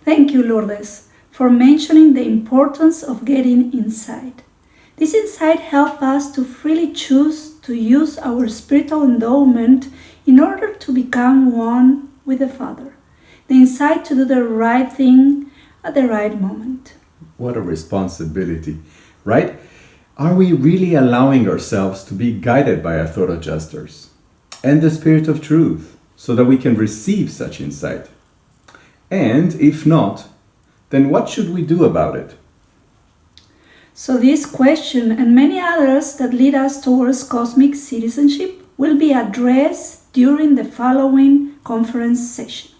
Thank you, Lourdes, for mentioning the importance of getting inside. This insight helps us to freely choose to use our spiritual endowment in order to become one with the Father. The insight to do the right thing at the right moment. What a responsibility, right? Are we really allowing ourselves to be guided by our thought adjusters and the Spirit of Truth so that we can receive such insight? And if not, then what should we do about it? So this question and many others that lead us towards cosmic citizenship will be addressed during the following conference sessions.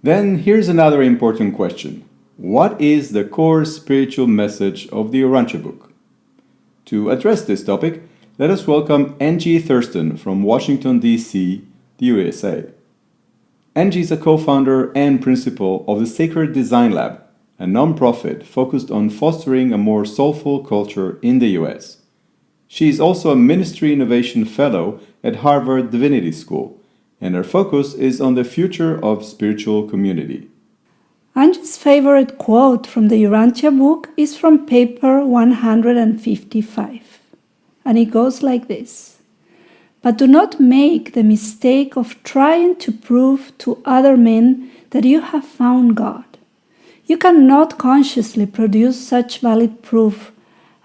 Then here's another important question. What is the core spiritual message of the Urantia Book? To address this topic, let us welcome ANGIE Thurston from Washington, D.C., the USA. ANGIE is a co-founder and principal of the Sacred Design Lab, a non-profit focused on fostering a more soulful culture in the US. She is also a Ministry Innovation Fellow at Harvard Divinity School, and her focus is on the future of spiritual community. Angie's favorite quote from the Urantia Book is from paper 155, and it goes like this: "But do not make the mistake of trying to prove to other men that you have found God. You cannot consciously produce such valid proof,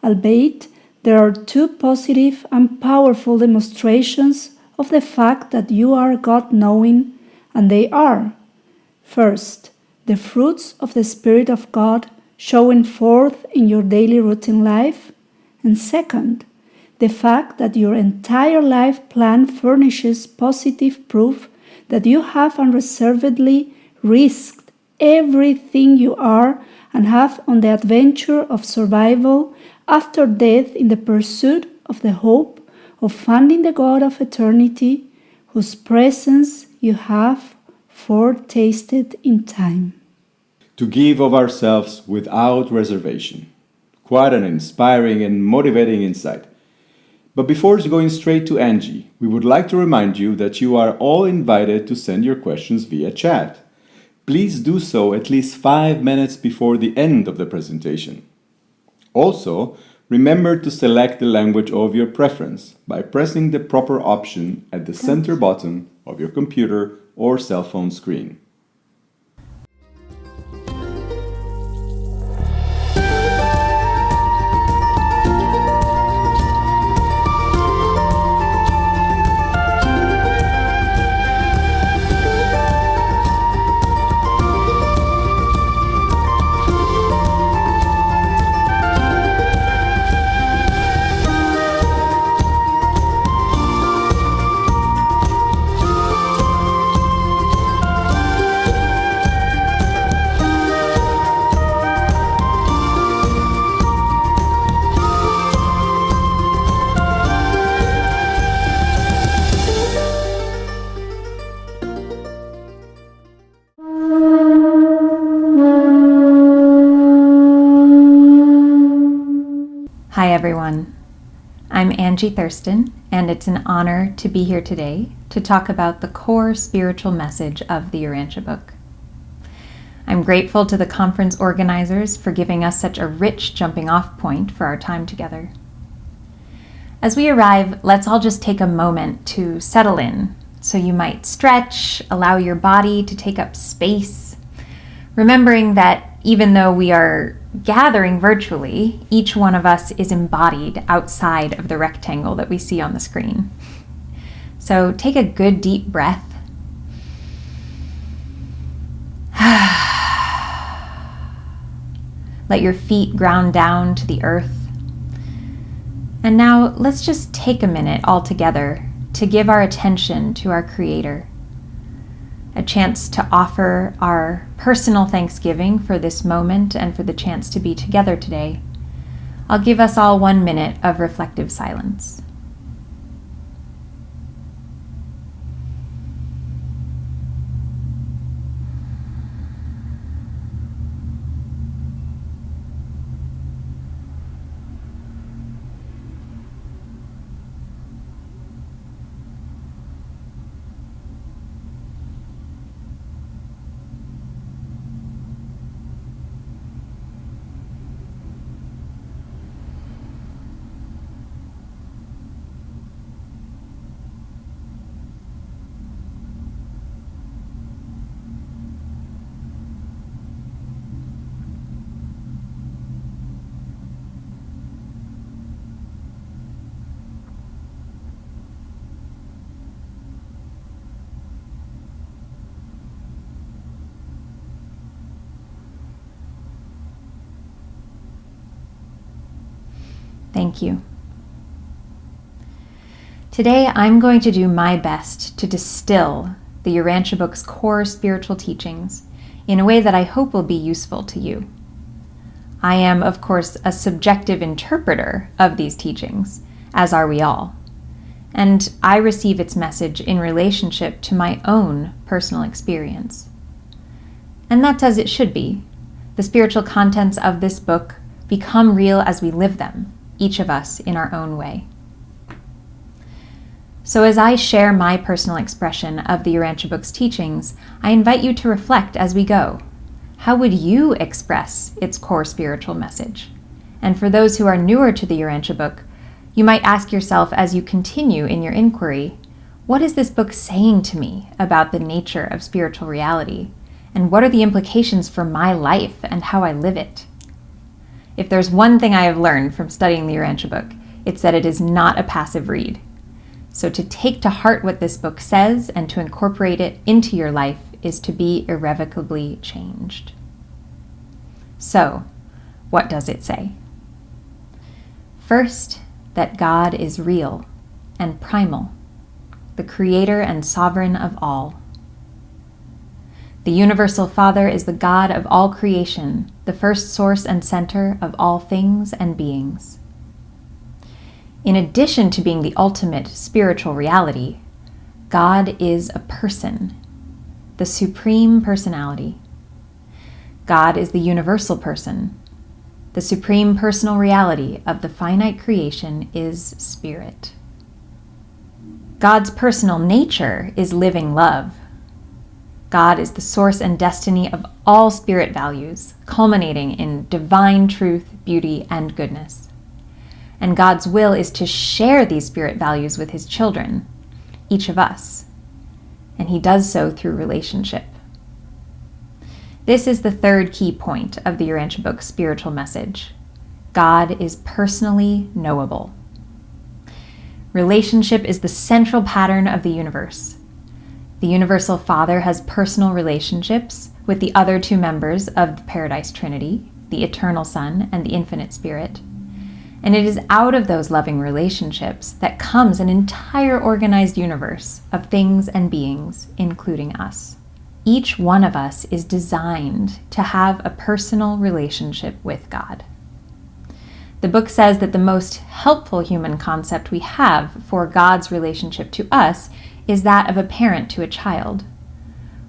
albeit there are two positive and powerful demonstrations of the fact that you are God-knowing, and they are, first, the fruits of the Spirit of God showing forth in your daily routine life, and second, the fact that your entire life plan furnishes positive proof that you have unreservedly risked everything you are and have on the adventure of survival after death in the pursuit of the hope of finding the God of eternity, whose presence you have foretasted in time." To give of ourselves without reservation. Quite an inspiring and motivating insight. But before going straight to Angie, we would like to remind you that you are all invited to send your questions via chat. Please do so at least 5 minutes before the end of the presentation. Also, remember to select the language of your preference by pressing the proper option at the center button of your computer or cell phone screen. Hi everyone, I'm Angie Thurston, and it's an honor to be here today to talk about the core spiritual message of the Urantia Book. I'm grateful to the conference organizers for giving us such a rich jumping off point for our time together. As we arrive, let's all just take a moment to settle in. So you might stretch, allow your body to take up space, remembering that Even though we are gathering virtually, each one of us is embodied outside of the rectangle that we see on the screen. So take a good deep breath. Let your feet ground down to the earth. And now let's just take a minute all together to give our attention to our Creator. A chance to offer our personal thanksgiving for this moment and for the chance to be together today. I'll give us all 1 minute of reflective silence. Thank you. Today, I'm going to do my best to distill the Urantia Book's core spiritual teachings in a way that I hope will be useful to you. I am, of course, a subjective interpreter of these teachings, as are we all, and I receive its message in relationship to my own personal experience. And that's as it should be. The spiritual contents of this book become real as we live them, each of us in our own way. So as I share my personal expression of the Urantia Book's teachings, I invite you to reflect as we go. How would you express its core spiritual message? And for those who are newer to the Urantia Book, you might ask yourself as you continue in your inquiry, what is this book saying to me about the nature of spiritual reality? And what are the implications for my life and how I live it? If there's one thing I have learned from studying the Urantia Book, it's that it is not a passive read. So to take to heart what this book says and to incorporate it into your life is to be irrevocably changed. So, what does it say? First, that God is real and primal, the creator and sovereign of all. The universal Father is the God of all creation, the first source and center of all things and beings. In addition to being the ultimate spiritual reality, God is a person, the supreme personality. God is the universal person. The supreme personal reality of the finite creation is spirit. God's personal nature is living love. God is the source and destiny of all spirit values, culminating in divine truth, beauty, and goodness. And God's will is to share these spirit values with his children, each of us. And he does so through relationship. This is the third key point of the Urantia Book's spiritual message. God is personally knowable. Relationship is the central pattern of the universe. The Universal Father has personal relationships with the other two members of the Paradise Trinity, the Eternal Son and the Infinite Spirit. And it is out of those loving relationships that comes an entire organized universe of things and beings, including us. Each one of us is designed to have a personal relationship with God. The book says that the most helpful human concept we have for God's relationship to us is that of a parent to a child.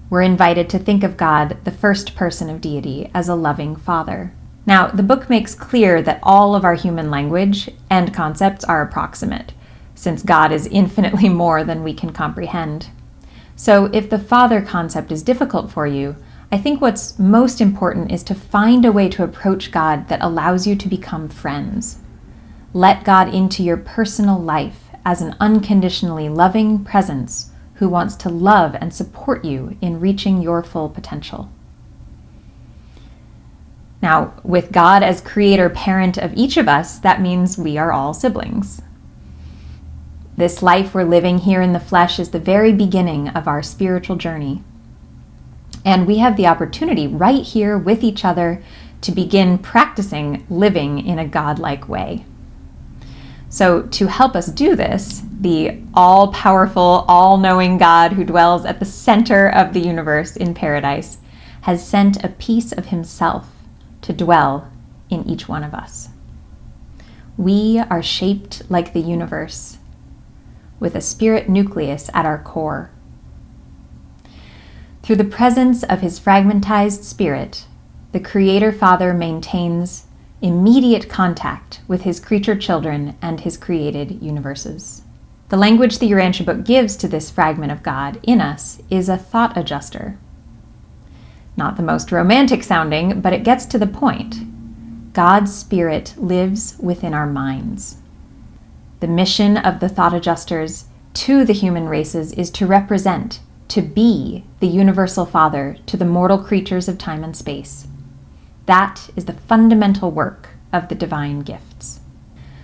We're invited to think of God, the first person of deity, as a loving father. Now, the book makes clear that all of our human language and concepts are approximate, since God is infinitely more than we can comprehend. So if the father concept is difficult for you, I think what's most important is to find a way to approach God that allows you to become friends. Let God into your personal life as an unconditionally loving presence who wants to love and support you in reaching your full potential. Now, with God as creator parent of each of us, that means we are all siblings. This life we're living here in the flesh is the very beginning of our spiritual journey. And we have the opportunity right here with each other to begin practicing living in a godlike way. So to help us do this, the all-powerful, all-knowing God who dwells at the center of the universe in paradise has sent a piece of himself to dwell in each one of us. We are shaped like the universe, with a spirit nucleus at our core. Through the presence of his fragmentized spirit, the Creator Father maintains immediate contact with his creature children and his created universes. The language the Urantia Book gives to this fragment of God in us is a thought adjuster. Not the most romantic sounding, but it gets to the point. God's Spirit lives within our minds. The mission of the thought adjusters to the human races is to represent, to be the universal Father to the mortal creatures of time and space. That is the fundamental work of the divine gifts.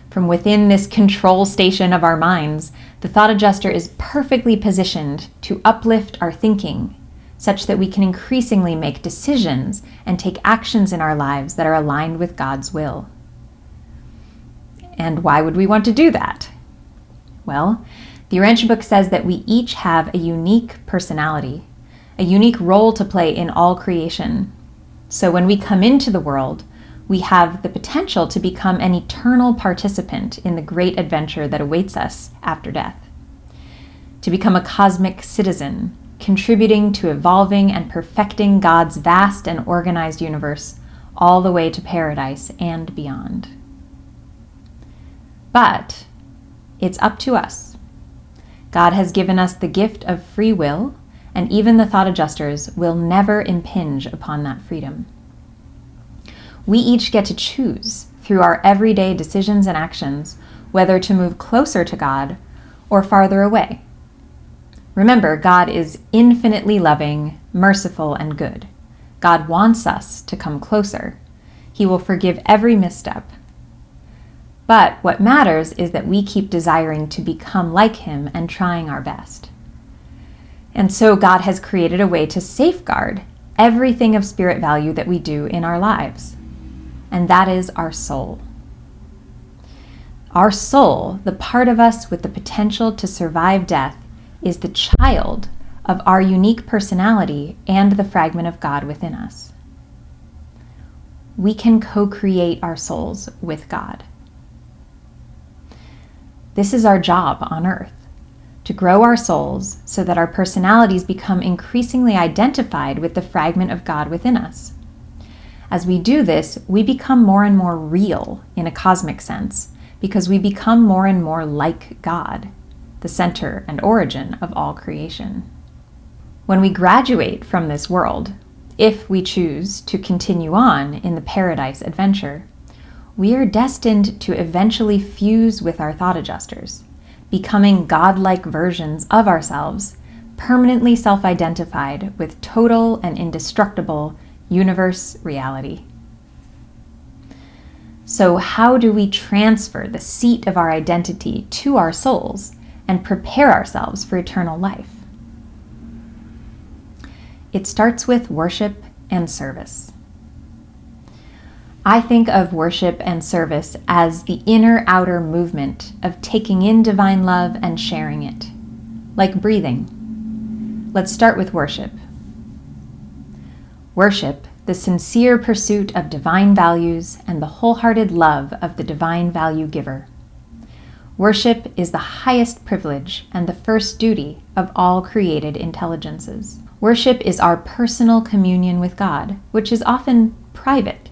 From within this control station of our minds, the thought adjuster is perfectly positioned to uplift our thinking, such that we can increasingly make decisions and take actions in our lives that are aligned with God's will. And why would we want to do that? Well, the Urantia Book says that we each have a unique personality, a unique role to play in all creation. So when we come into the world, we have the potential to become an eternal participant in the great adventure that awaits us after death. To become a cosmic citizen, contributing to evolving and perfecting God's vast and organized universe all the way to paradise and beyond. But it's up to us. God has given us the gift of free will, and even the thought adjusters will never impinge upon that freedom. We each get to choose through our everyday decisions and actions whether to move closer to God or farther away. Remember, God is infinitely loving, merciful, and good. God wants us to come closer. He will forgive every misstep. But what matters is that we keep desiring to become like him and trying our best. And so God has created a way to safeguard everything of spirit value that we do in our lives. And that is our soul. Our soul, the part of us with the potential to survive death, is the child of our unique personality and the fragment of God within us. We can co-create our souls with God. This is our job on earth, to grow our souls so that our personalities become increasingly identified with the fragment of God within us. As we do this, we become more and more real in a cosmic sense, because we become more and more like God, the center and origin of all creation. When we graduate from this world, if we choose to continue on in the paradise adventure, we are destined to eventually fuse with our thought adjusters, becoming godlike versions of ourselves, permanently self-identified with total and indestructible universe reality. So how do we transfer the seat of our identity to our souls and prepare ourselves for eternal life? It starts with worship and service. I think of worship and service as the inner-outer movement of taking in divine love and sharing it, like breathing. Let's start with worship. Worship, the sincere pursuit of divine values and the wholehearted love of the divine value giver. Worship is the highest privilege and the first duty of all created intelligences. Worship is our personal communion with God, which is often private,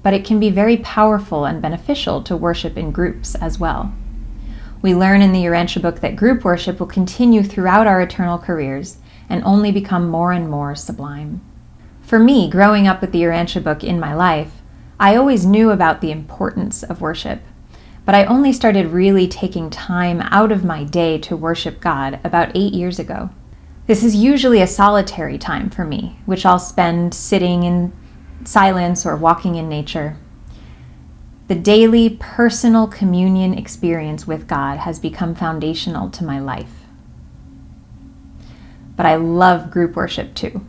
but it can be very powerful and beneficial to worship in groups as well. We learn in the Urantia Book that group worship will continue throughout our eternal careers and only become more and more sublime. For me, growing up with the Urantia Book in my life, I always knew about the importance of worship, but I only started really taking time out of my day to worship God about 8 years ago. This is usually a solitary time for me, which I'll spend sitting in silence or walking in nature. The daily personal communion experience with God has become foundational to my life. But I love group worship too.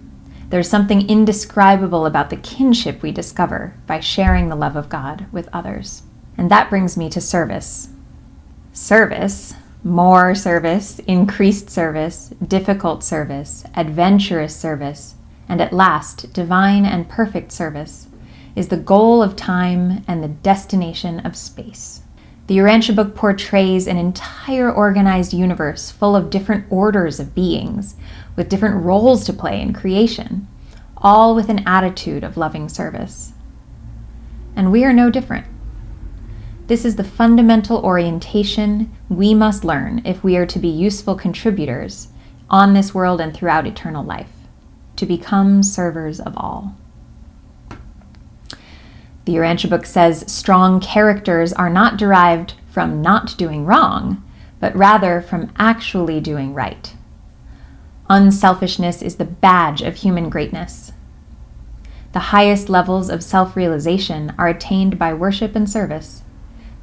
There's something indescribable about the kinship we discover by sharing the love of God with others. And that brings me to service. Service, more service, increased service, difficult service, adventurous service, and at last, divine and perfect service, is the goal of time and the destination of space. The Urantia Book portrays an entire organized universe full of different orders of beings, with different roles to play in creation, all with an attitude of loving service. And we are no different. This is the fundamental orientation we must learn if we are to be useful contributors on this world and throughout eternal life, to become servers of all. The Urantia Book says strong characters are not derived from not doing wrong, but rather from actually doing right. Unselfishness is the badge of human greatness. The highest levels of self-realization are attained by worship and service.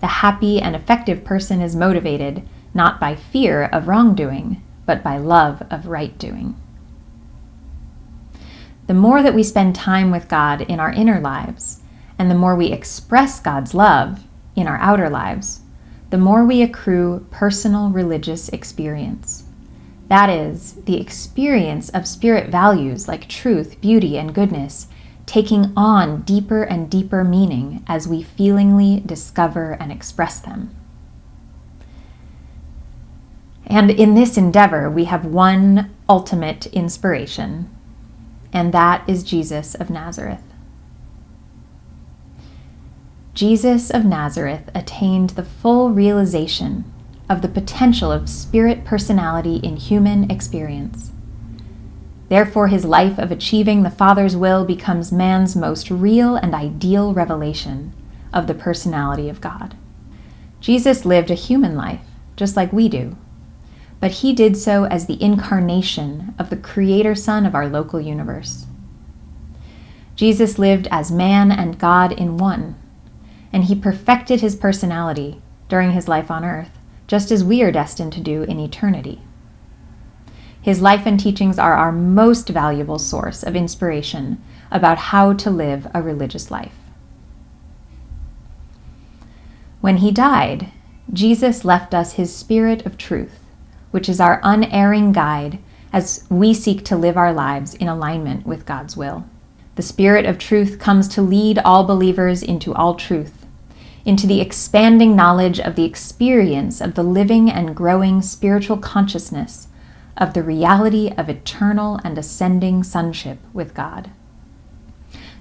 The happy and effective person is motivated not by fear of wrongdoing, but by love of right doing. The more that we spend time with God in our inner lives, and the more we express God's love in our outer lives, the more we accrue personal religious experience. That is, the experience of spirit values like truth, beauty, and goodness, taking on deeper and deeper meaning as we feelingly discover and express them. And in this endeavor, we have one ultimate inspiration, and that is Jesus of Nazareth. Jesus of Nazareth attained the full realization of the potential of spirit personality in human experience. Therefore, his life of achieving the Father's will becomes man's most real and ideal revelation of the personality of God. Jesus lived a human life, just like we do, but he did so as the incarnation of the Creator Son of our local universe. Jesus lived as man and God in one, and he perfected his personality during his life on earth, just as we are destined to do in eternity. His life and teachings are our most valuable source of inspiration about how to live a religious life. When he died, Jesus left us his Spirit of truth, which is our unerring guide as we seek to live our lives in alignment with God's will. The Spirit of truth comes to lead all believers into all truth, into the expanding knowledge of the experience of the living and growing spiritual consciousness of the reality of eternal and ascending sonship with God.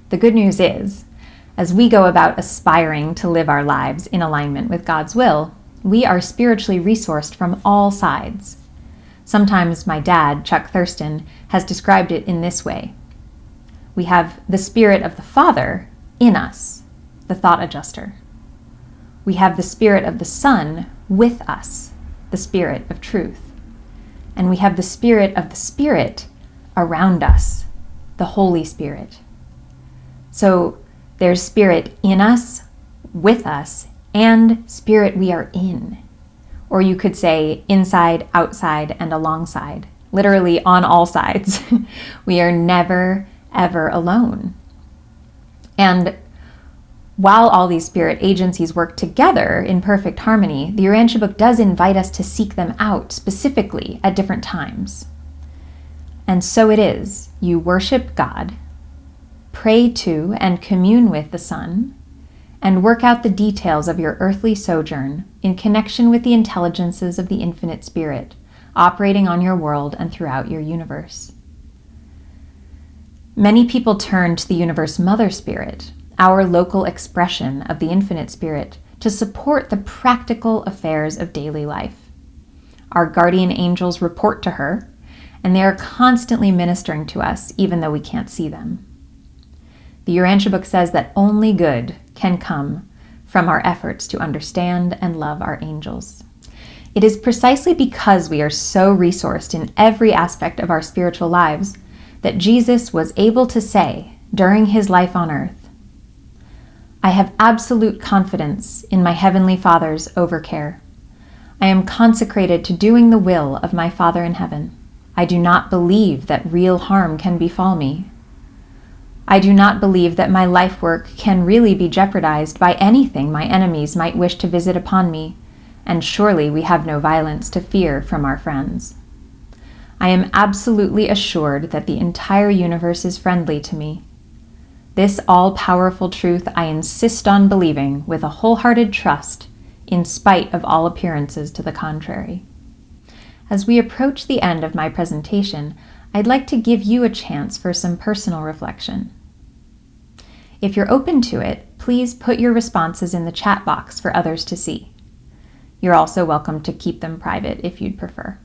The good news is, as we go about aspiring to live our lives in alignment with God's will, we are spiritually resourced from all sides. Sometimes my dad, Chuck Thurston, has described it in this way. We have the Spirit of the Father in us, the thought adjuster. We have the Spirit of the Son with us, the Spirit of truth. And we have the Spirit of the Spirit around us, the Holy Spirit. So there's Spirit in us, with us, and Spirit we are in. Or you could say inside, outside, and alongside. Literally on all sides. We are never, ever alone. And while all these spirit agencies work together in perfect harmony, the Urantia Book does invite us to seek them out specifically at different times. And so it is, you worship God, pray to and commune with the Son, and work out the details of your earthly sojourn in connection with the intelligences of the infinite Spirit operating on your world and throughout your universe. Many people turn to the Universe Mother Spirit, our local expression of the infinite Spirit, to support the practical affairs of daily life. Our guardian angels report to her, and they are constantly ministering to us, even though we can't see them. The Urantia Book says that only good can come from our efforts to understand and love our angels. It is precisely because we are so resourced in every aspect of our spiritual lives that Jesus was able to say, during his life on earth. I have absolute confidence in my Heavenly Father's overcare. I am consecrated to doing the will of my Father in heaven. I do not believe that real harm can befall me. I do not believe that my life work can really be jeopardized by anything my enemies might wish to visit upon me, and surely we have no violence to fear from our friends. I am absolutely assured that the entire universe is friendly to me. This all-powerful truth I insist on believing with a wholehearted trust, in spite of all appearances to the contrary. As we approach the end of my presentation, I'd like to give you a chance for some personal reflection. If you're open to it, please put your responses in the chat box for others to see. You're also welcome to keep them private if you'd prefer.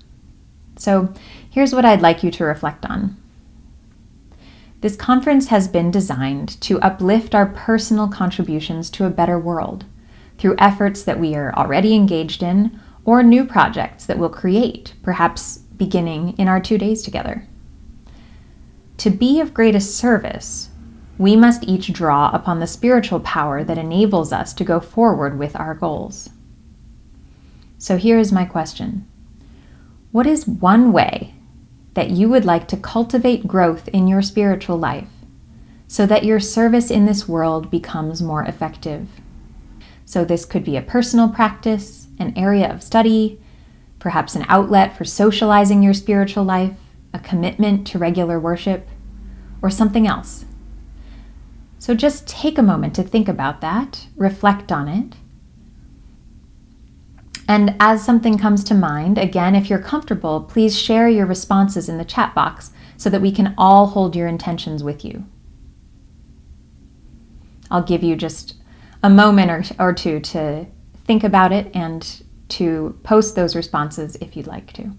So here's what I'd like you to reflect on. This conference has been designed to uplift our personal contributions to a better world through efforts that we are already engaged in or new projects that we'll create, perhaps beginning in our 2 days together. To be of greatest service, we must each draw upon the spiritual power that enables us to go forward with our goals. So here is my question. What is one way that you would like to cultivate growth in your spiritual life so that your service in this world becomes more effective? So this could be a personal practice, an area of study, perhaps an outlet for socializing your spiritual life, a commitment to regular worship, or something else. So just take a moment to think about that, reflect on it. And as something comes to mind, again, if you're comfortable, please share your responses in the chat box so that we can all hold your intentions with you. I'll give you just a moment or two to think about it and to post those responses if you'd like to.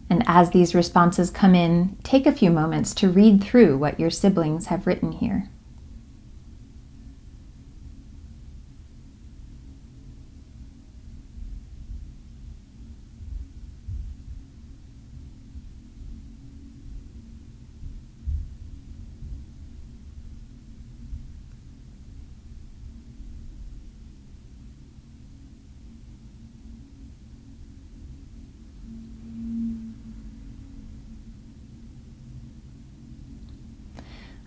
And as these responses come in, take a few moments to read through what your siblings have written here.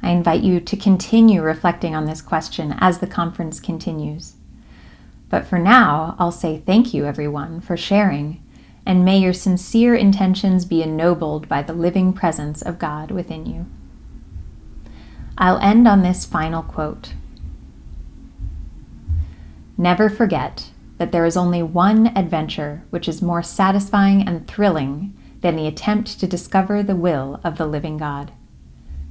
I invite you to continue reflecting on this question as the conference continues. But for now, I'll say thank you, everyone, for sharing, and may your sincere intentions be ennobled by the living presence of God within you. I'll end on this final quote. Never forget that there is only one adventure which is more satisfying and thrilling than the attempt to discover the will of the living God.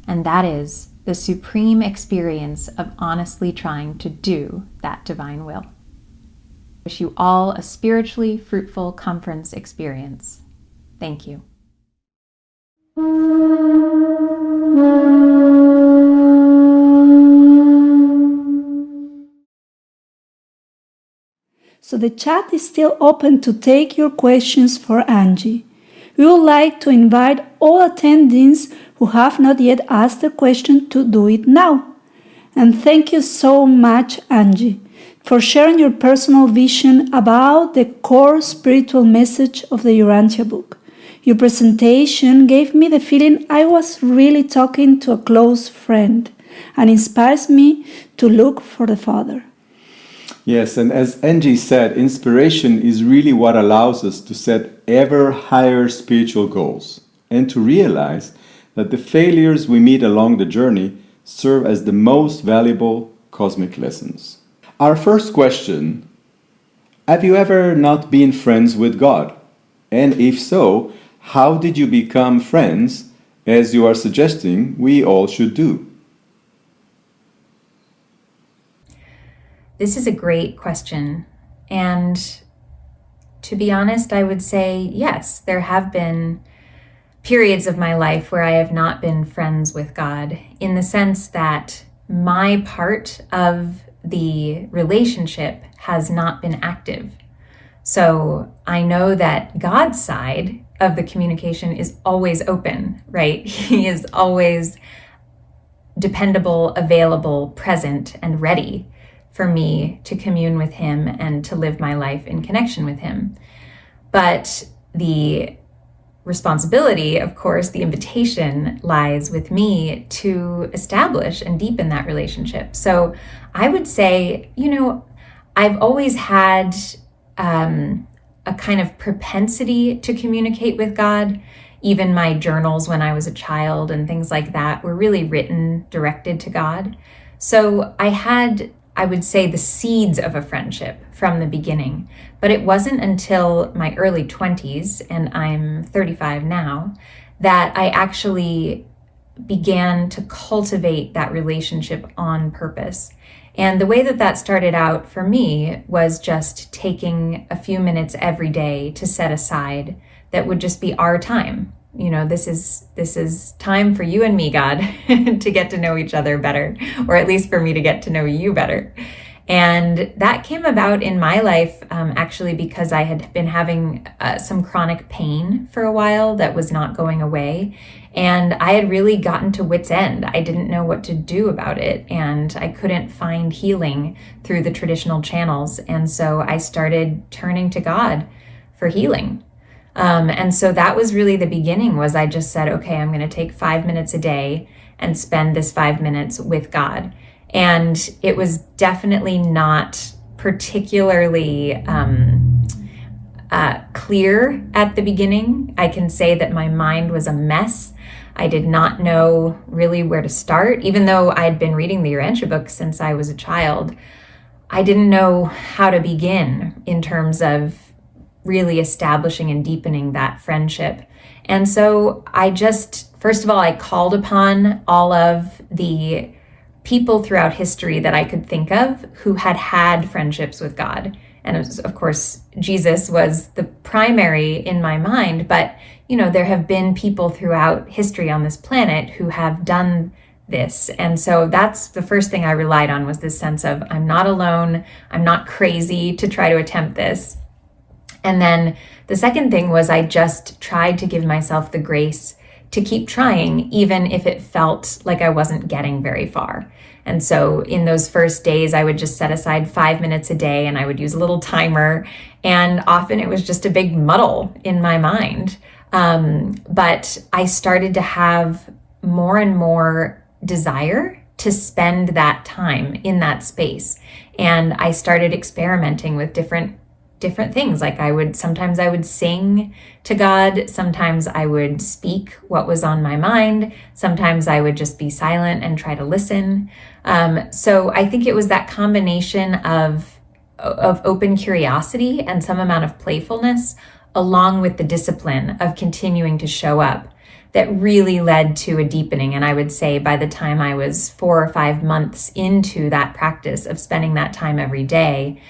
And that is the supreme experience of honestly trying to do that divine will. I wish you all a spiritually fruitful conference experience. Thank you. So the chat is still open to take your questions for Angie. We would like to invite all attendees who have not yet asked a question to do it now. And thank you so much, Angie, for sharing your personal vision about the core spiritual message of the Urantia book. Your presentation gave me the feeling I was really talking to a close friend and inspires me to look for the Father. Yes, and as Angie said, inspiration is really what allows us to set ever higher spiritual goals and to realize that the failures we meet along the journey serve as the most valuable cosmic lessons. Our first question: have you ever not been friends with God? And if so, how did you become friends, as you are suggesting we all should do? This is a great question. And to be honest, I would say yes, there have been periods of my life where I have not been friends with God, in the sense that my part of the relationship has not been active. So I know that God's side of the communication is always open, right? He is always dependable, available, present, and ready for me to commune with him and to live my life in connection with him. But the responsibility, of course, the invitation lies with me to establish and deepen that relationship. So I would say, I've always had a kind of propensity to communicate with God. Even my journals when I was a child and things like that were really written, directed to God. So I had, I would say, the seeds of a friendship from the beginning. But it wasn't until my early 20s, and I'm 35 now, that I actually began to cultivate that relationship on purpose. And the way that started out for me was just taking a few minutes every day to set aside that would just be our time. This is time for you and me, God, to get to know each other better, or at least for me to get to know you better. And that came about in my life actually because I had been having some chronic pain for a while that was not going away. And I had really gotten to wit's end. I didn't know what to do about it, and I couldn't find healing through the traditional channels. And so I started turning to God for healing. And so that was really the beginning. Was I just said, okay, I'm going to take 5 minutes a day and spend this 5 minutes with God. And it was definitely not particularly clear at the beginning. I can say that my mind was a mess. I did not know really where to start. Even though I'd been reading the Urantia Book since I was a child, I didn't know how to begin in terms of really establishing and deepening that friendship. And so I just, first of all, I called upon all of the people throughout history that I could think of who had had friendships with God. And it was, of course, Jesus was the primary in my mind, but there have been people throughout history on this planet who have done this. And so that's the first thing I relied on, was this sense of I'm not alone, I'm not crazy to try to attempt this. And then the second thing was I just tried to give myself the grace to keep trying, even if it felt like I wasn't getting very far. And so in those first days, I would just set aside 5 minutes a day, and I would use a little timer. And often it was just a big muddle in my mind. But I started to have more and more desire to spend that time in that space. And I started experimenting with different things. Like sometimes I would sing to God. Sometimes I would speak what was on my mind. Sometimes I would just be silent and try to listen. So I think it was that combination of open curiosity and some amount of playfulness, along with the discipline of continuing to show up, that really led to a deepening. And I would say by the time I was 4 or 5 months into that practice of spending that time every day,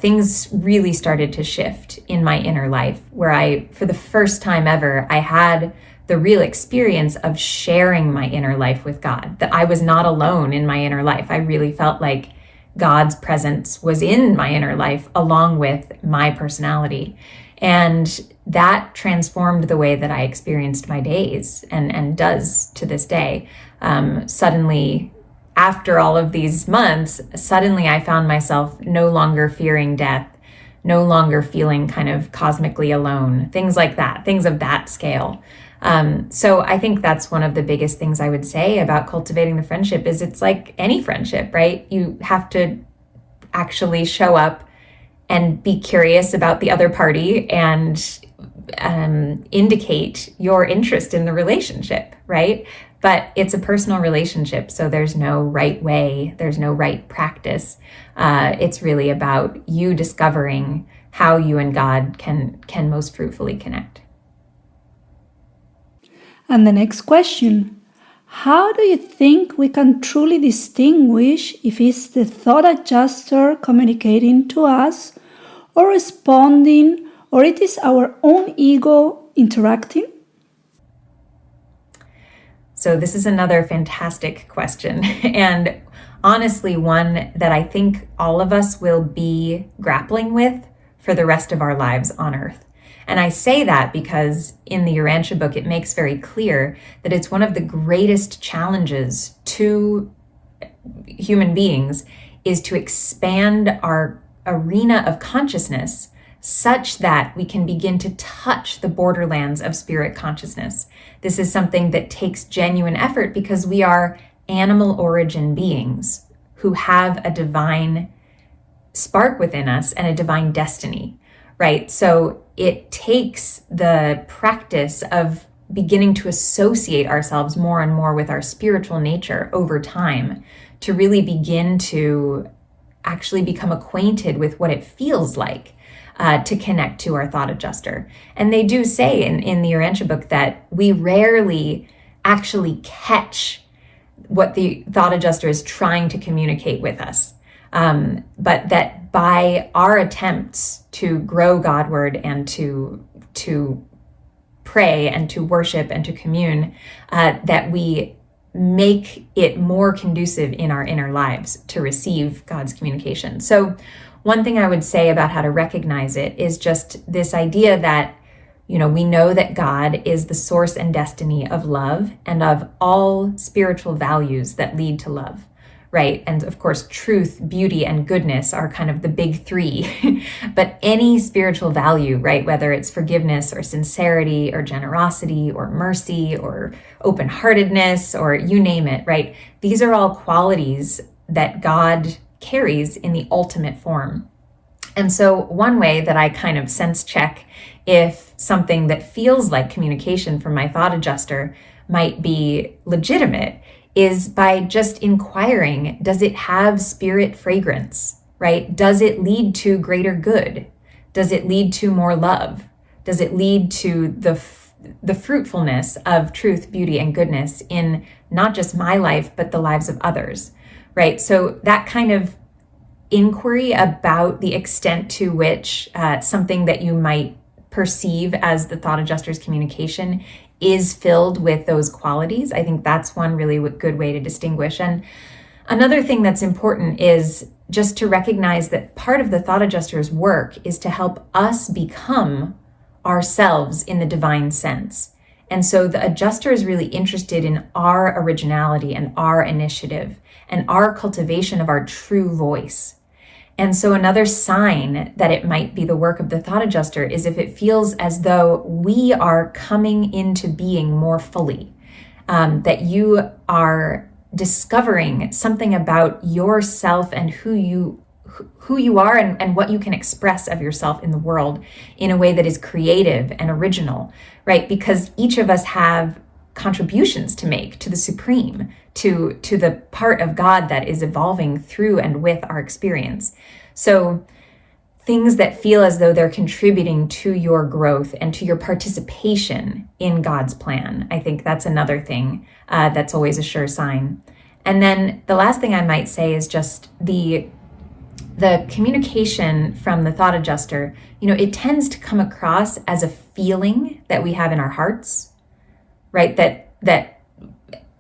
things really started to shift in my inner life, where for the first time ever, I had the real experience of sharing my inner life with God, that I was not alone in my inner life. I really felt like God's presence was in my inner life along with my personality. And that transformed the way that I experienced my days, and does to this day. Suddenly, after all of these months, suddenly I found myself no longer fearing death, no longer feeling kind of cosmically alone, things like that, things of that scale. So I think that's one of the biggest things I would say about cultivating the friendship is it's like any friendship, right? You have to actually show up and be curious about the other party and indicate your interest in the relationship, right? But it's a personal relationship, so there's no right way, there's no right practice. It's really about you discovering how you and God can most fruitfully connect. And the next question, How do you think we can truly distinguish if it's the thought adjuster communicating to us or responding, or it is our own ego interacting? So this is another fantastic question, and honestly one that I think all of us will be grappling with for the rest of our lives on Earth. And I say that because in the Urantia book, it makes very clear that it's one of the greatest challenges to human beings is to expand our arena of consciousness such that we can begin to touch the borderlands of spirit consciousness. This is something that takes genuine effort because we are animal origin beings who have a divine spark within us and a divine destiny, right? So it takes the practice of beginning to associate ourselves more and more with our spiritual nature over time to really begin to actually become acquainted with what it feels like to connect to our thought adjuster. And they do say in the Urantia book that we rarely actually catch what the thought adjuster is trying to communicate with us. But that by our attempts to grow Godward and to pray and to worship and to commune, that we make it more conducive in our inner lives to receive God's communication. So one thing I would say about how to recognize it is just this idea that, we know that God is the source and destiny of love and of all spiritual values that lead to love. Right? And of course, truth, beauty, and goodness are kind of the big three. But any spiritual value, right, whether it's forgiveness or sincerity or generosity or mercy or open-heartedness or you name it, right? These are all qualities that God carries in the ultimate form. And so one way that I kind of sense check if something that feels like communication from my thought adjuster might be legitimate is by just inquiring, does it have spirit fragrance, right? Does it lead to greater good? Does it lead to more love? Does it lead to the fruitfulness of truth, beauty, and goodness in not just my life, but the lives of others, right? So that kind of inquiry about the extent to which something that you might perceive as the thought adjuster's communication is filled with those qualities. I think that's one really good way to distinguish. And another thing that's important is just to recognize that part of the thought adjuster's work is to help us become ourselves in the divine sense. And so the adjuster is really interested in our originality and our initiative and our cultivation of our true voice. And so another sign that it might be the work of the thought adjuster is if it feels as though we are coming into being more fully, that you are discovering something about yourself and who you are and what you can express of yourself in the world in a way that is creative and original, right? Because each of us have contributions to make to the supreme, to the part of God that is evolving through and with our experience. So things that feel as though they're contributing to your growth and to your participation in God's plan. I think that's another thing that's always a sure sign. And then the last thing I might say is just the communication from the thought adjuster, it tends to come across as a feeling that we have in our hearts, right? That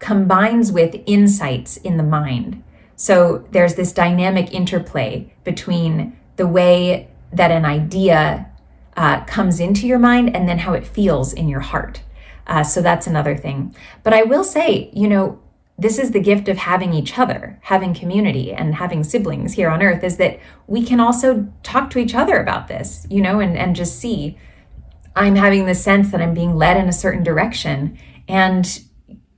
combines with insights in the mind. So there's this dynamic interplay between the way that an idea comes into your mind and then how it feels in your heart. So that's another thing. But I will say, this is the gift of having each other, having community and having siblings here on earth, is that we can also talk to each other about this, and just see, I'm having the sense that I'm being led in a certain direction. And,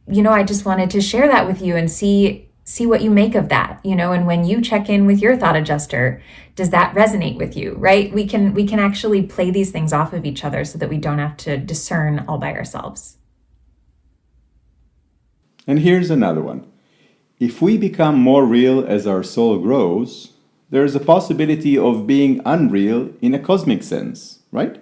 I just wanted to share that with you and see what you make of that, and when you check in with your thought adjuster, does that resonate with you, right? We can actually play these things off of each other so that we don't have to discern all by ourselves. And here's another one. If we become more real as our soul grows, there is a possibility of being unreal in a cosmic sense, right?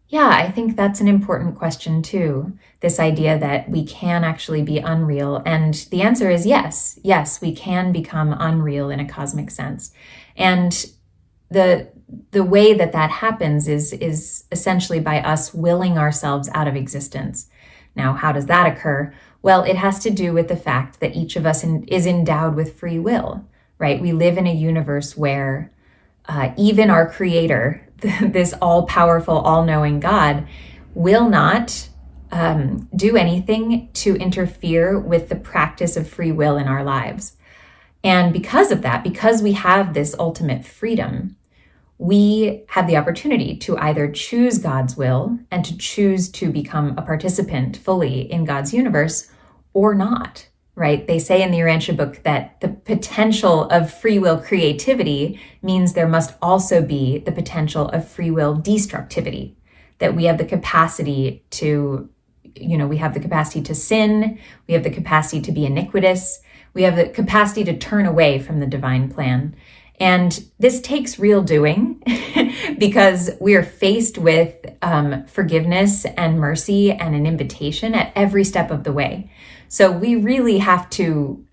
Yeah, I think that's an important question too. This idea that we can actually be unreal. And the answer is yes. Yes, we can become unreal in a cosmic sense. And the way that that happens is essentially by us willing ourselves out of existence. Now, how does that occur? Well, it has to do with the fact that each of us is endowed with free will, right? We live in a universe where even our creator, this all-powerful, all-knowing God, will not do anything to interfere with the practice of free will in our lives. And because of that, because we have this ultimate freedom, we have the opportunity to either choose God's will and to choose to become a participant fully in God's universe or not, right? They say in the Urantia Book that the potential of free will creativity means there must also be the potential of free will destructivity, that we have the capacity to, we have the capacity to sin, we have the capacity to be iniquitous, we have the capacity to turn away from the divine plan. And this takes real doing because we are faced with forgiveness and mercy and an invitation at every step of the way. So we really have to,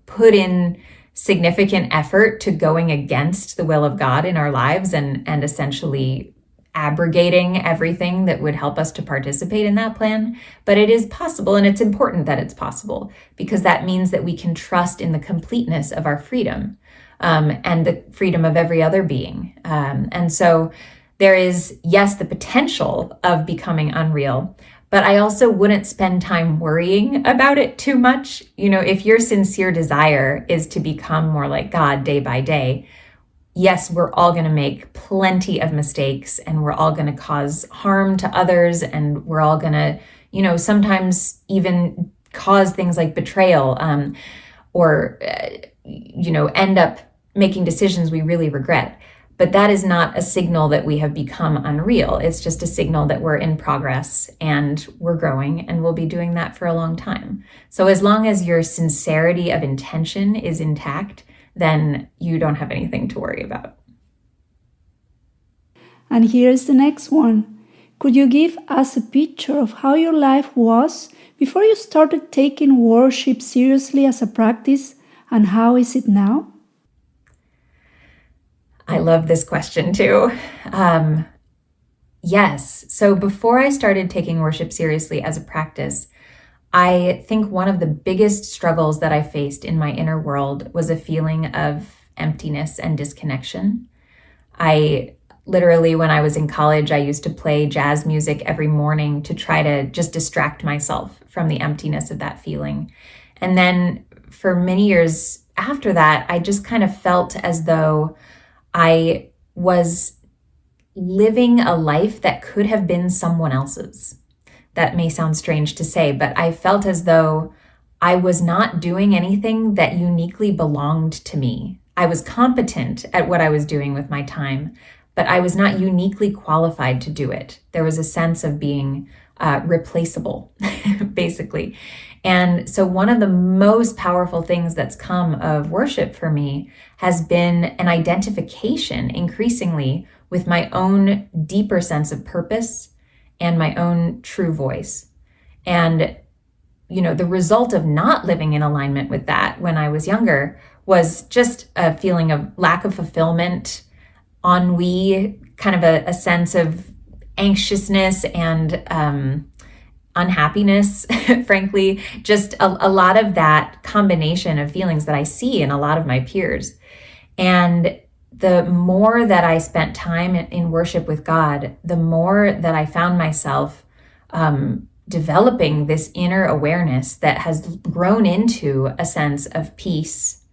put in significant effort to going against the will of God in our lives and essentially abrogating everything that would help us to participate in that plan. But it is possible, and it's important that it's possible, because that means that we can trust in the completeness of our freedom. And the freedom of every other being. And so there is, yes, the potential of becoming unreal, but I also wouldn't spend time worrying about it too much. If your sincere desire is to become more like God day by day, yes, we're all going to make plenty of mistakes and we're all going to cause harm to others. And we're all going to, sometimes even cause things like betrayal or end up making decisions we really regret. But that is not a signal that we have become unreal. It's just a signal that we're in progress and we're growing, and we'll be doing that for a long time. So as long as your sincerity of intention is intact, then you don't have anything to worry about. And here's the next one. Could you give us a picture of how your life was before you started taking worship seriously as a practice, and how is it now? I love this question too. Yes. So before I started taking worship seriously as a practice, I think one of the biggest struggles that I faced in my inner world was a feeling of emptiness and disconnection. I literally, when I was in college, I used to play jazz music every morning to try to just distract myself from the emptiness of that feeling. And then for many years after that, I just kind of felt as though I was living a life that could have been someone else's. That may sound strange to say, but I felt as though I was not doing anything that uniquely belonged to me. I was competent at what I was doing with my time, but I was not uniquely qualified to do it. There was a sense of being replaceable, basically. And so one of the most powerful things that's come of worship for me has been an identification increasingly with my own deeper sense of purpose and my own true voice. And, the result of not living in alignment with that when I was younger was just a feeling of lack of fulfillment, ennui, kind of a sense of anxiousness and unhappiness, frankly, just a lot of that combination of feelings that I see in a lot of my peers. And the more that I spent time in worship with God, the more that I found myself developing this inner awareness that has grown into a sense of peace.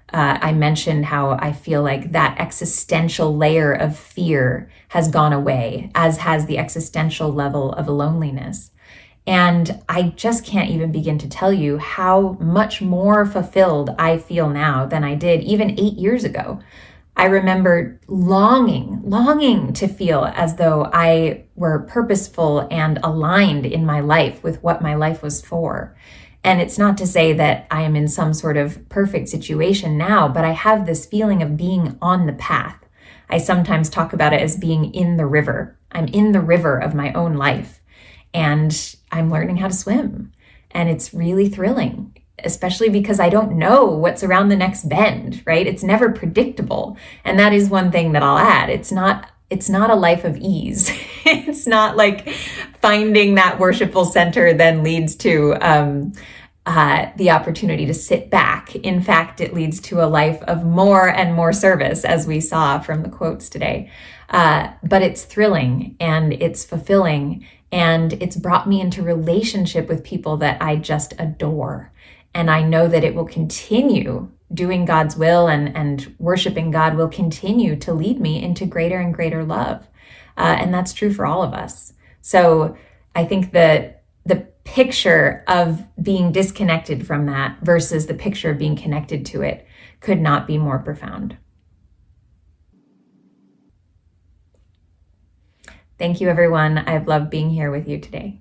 I mentioned how I feel like that existential layer of fear has gone away, as has the existential level of loneliness. And I just can't even begin to tell you how much more fulfilled I feel now than I did even 8 years ago. I remember longing to feel as though I were purposeful and aligned in my life with what my life was for. And it's not to say that I am in some sort of perfect situation now, but I have this feeling of being on the path. I sometimes talk about it as being in the river. I'm in the river of my own life, and I'm learning how to swim. And it's really thrilling, especially because I don't know what's around the next bend, right? It's never predictable. And that is one thing that I'll add. It's not a life of ease. It's not like finding that worshipful center then leads to the opportunity to sit back. In fact, it leads to a life of more and more service, as we saw from the quotes today. But it's thrilling and it's fulfilling, and it's brought me into relationship with people that I just adore. And I know that it will continue. Doing God's will and worshiping God will continue to lead me into greater and greater love. And that's true for all of us. So I think that the picture of being disconnected from that versus the picture of being connected to it could not be more profound. Thank you, everyone. I've loved being here with you today.